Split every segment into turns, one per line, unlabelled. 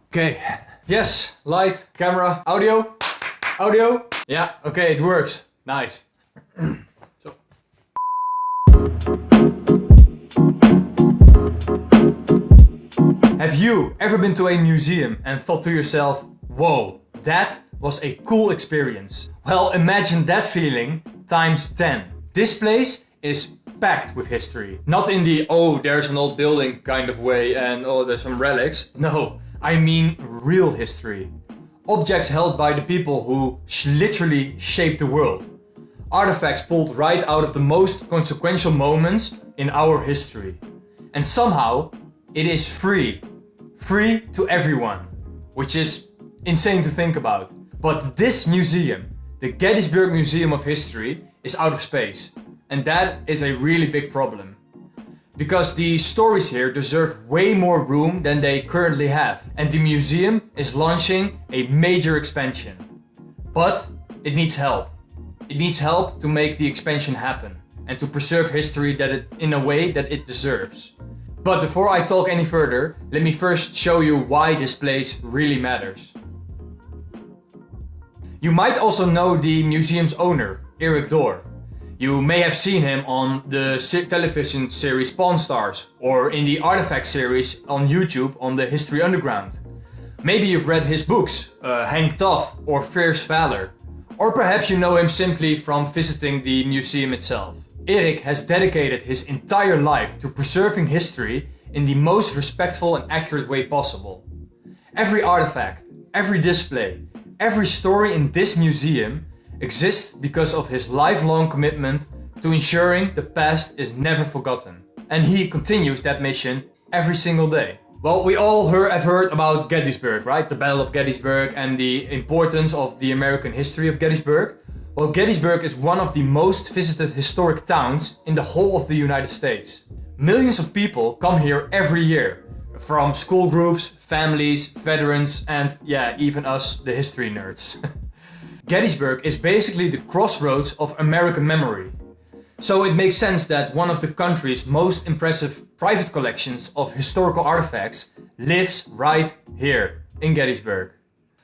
Okay. Yes, light, camera, audio. Audio. Yeah, okay, it works. Nice. So. Have you ever been to a museum and thought to yourself, whoa, that was a cool experience? Well, imagine that feeling times 10. This place is packed with history. Not in the, oh, there's an old building kind of way and oh, there's some relics. No, I mean real history. Objects held by the people who literally shaped the world. Artifacts pulled right out of the most consequential moments in our history. And somehow, it is free. Free to everyone. Which is insane to think about. But this museum, the Gettysburg Museum of History, is out of space. And that is a really big problem. Because the stories here deserve way more room than they currently have. And the museum is launching a major expansion. But it needs help. It needs help to make the expansion happen. And to preserve history in a way that it deserves. But before I talk any further, let me first show you why this place really matters. You might also know the museum's owner, Erik Dorr. You may have seen him on the television series Pawn Stars or in the Artifact series on YouTube on the History Underground. Maybe you've read his books, Hang Tough or Fierce Valor. Or perhaps you know him simply from visiting the museum itself. Erik has dedicated his entire life to preserving history in the most respectful and accurate way possible. Every artifact, every display, every story in this museum exists because of his lifelong commitment to ensuring the past is never forgotten. And he continues that mission every single day. Well, we all have heard about Gettysburg, right? The Battle of Gettysburg and the importance of the American history of Gettysburg. Well, Gettysburg is one of the most visited historic towns in the whole of the United States. Millions of people come here every year, from school groups, families, veterans, and yeah, even us, the history nerds. Gettysburg is basically the crossroads of American memory. So it makes sense that one of the country's most impressive private collections of historical artifacts lives right here in Gettysburg.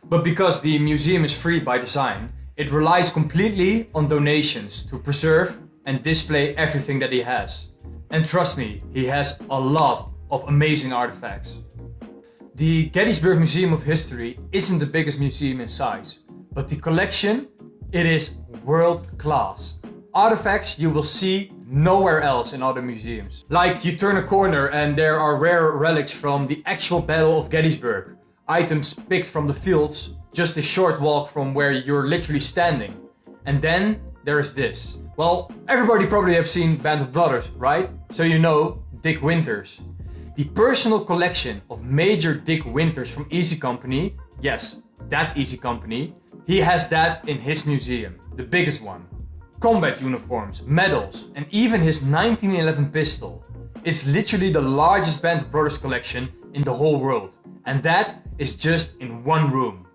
But because the museum is free by design, it relies completely on donations to preserve and display everything that he has. And trust me, he has a lot of amazing artifacts. The Gettysburg Museum of History isn't the biggest museum in size, but the collection, it is world class. Artifacts you will see nowhere else in other museums. Like you turn a corner and there are rare relics from the actual Battle of Gettysburg. Items picked from the fields, just a short walk from where you're literally standing. And then there is this. Well, everybody probably have seen Band of Brothers, right? So you know Dick Winters. The personal collection of Major Dick Winters from Easy Company, yes, that Easy Company, he has that in his museum, the biggest one. Combat uniforms, medals, and even his 1911 pistol. It's literally the largest Band of Brothers collection in the whole world. And that is just in one room.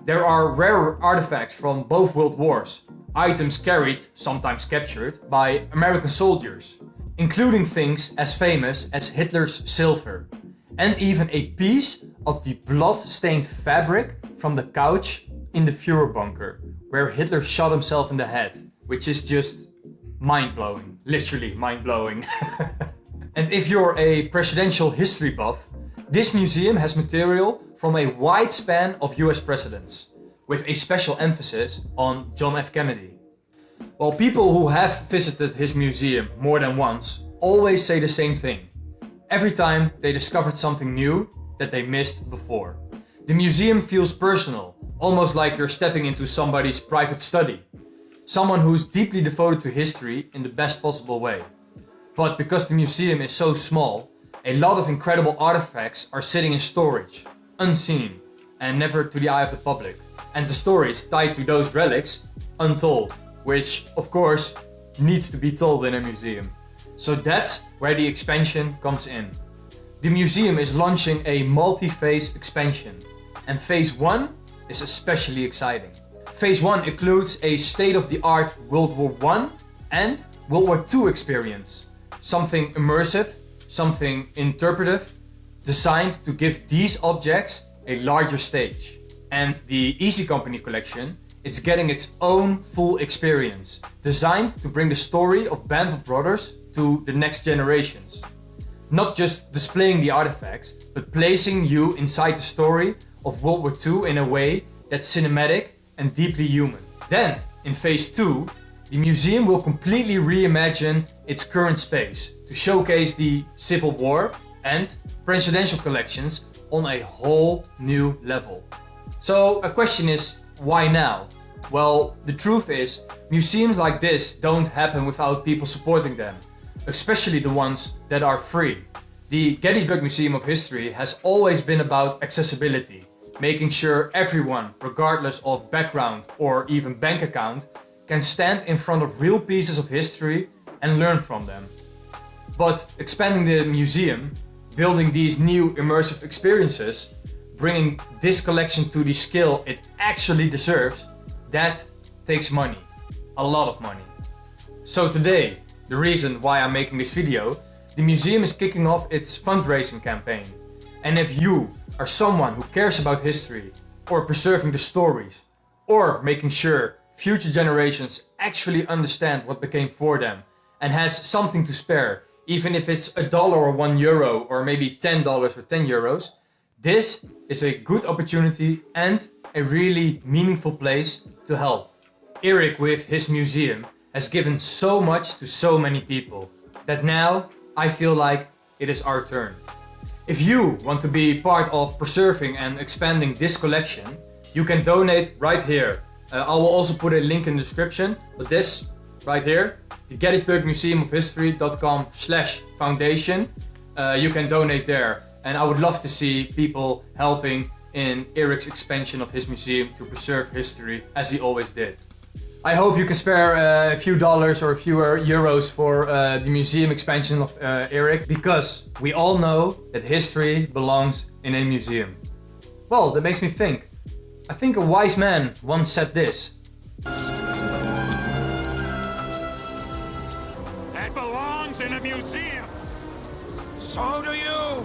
There are rare artifacts from both world wars, items carried, sometimes captured, by American soldiers, including things as famous as Hitler's silver, and even a piece of the blood-stained fabric from the couch in the Führer bunker, where Hitler shot himself in the head, which is just mind-blowing, literally mind-blowing. And if you're a presidential history buff, this museum has material from a wide span of US presidents, with a special emphasis on John F. Kennedy. While people who have visited his museum more than once always say the same thing, every time they discovered something new that they missed before. The museum feels personal, almost like you're stepping into somebody's private study. Someone who's deeply devoted to history in the best possible way. But because the museum is so small, a lot of incredible artifacts are sitting in storage, unseen, and never to the eye of the public. And the stories tied to those relics, untold, which, of course, needs to be told in a museum. So that's where the expansion comes in. The museum is launching a multi-phase expansion, and phase 1 is especially exciting. Phase 1 includes a state-of-the-art World War I and World War II experience. Something immersive, something interpretive, designed to give these objects a larger stage. And the Easy Company collection, it's getting its own full experience, designed to bring the story of Band of Brothers to the next generations. Not just displaying the artifacts, but placing you inside the story of World War II in a way that's cinematic and deeply human. Then, in phase 2, the museum will completely reimagine its current space to showcase the Civil War and presidential collections on a whole new level. So a question is, why now? Well, the truth is, museums like this don't happen without people supporting them, especially the ones that are free. The Gettysburg Museum of History has always been about accessibility, making sure everyone, regardless of background or even bank account, can stand in front of real pieces of history and learn from them. But expanding the museum, building these new immersive experiences, bringing this collection to the scale it actually deserves, that takes money. A lot of money. So today, the reason why I'm making this video, the museum is kicking off its fundraising campaign. And if you are someone who cares about history, or preserving the stories, or making sure future generations actually understand what became for them, and has something to spare, even if it's $1 or €1 or maybe $10 or €10, this is a good opportunity and a really meaningful place to help. Erik, with his museum, has given so much to so many people that now I feel like it is our turn. If you want to be part of preserving and expanding this collection, you can donate right here. I will also put a link in the description, but this right here, the Gettysburg Museum of History.com/foundation. You can donate there, and I would love to see people helping in Erik's expansion of his museum to preserve history as he always did. I hope you can spare a few dollars or a few euros for the museum expansion of Erik, because we all know that history belongs in a museum. Well, that makes me think. I think a wise man once said this.
That belongs in a museum.
So do you.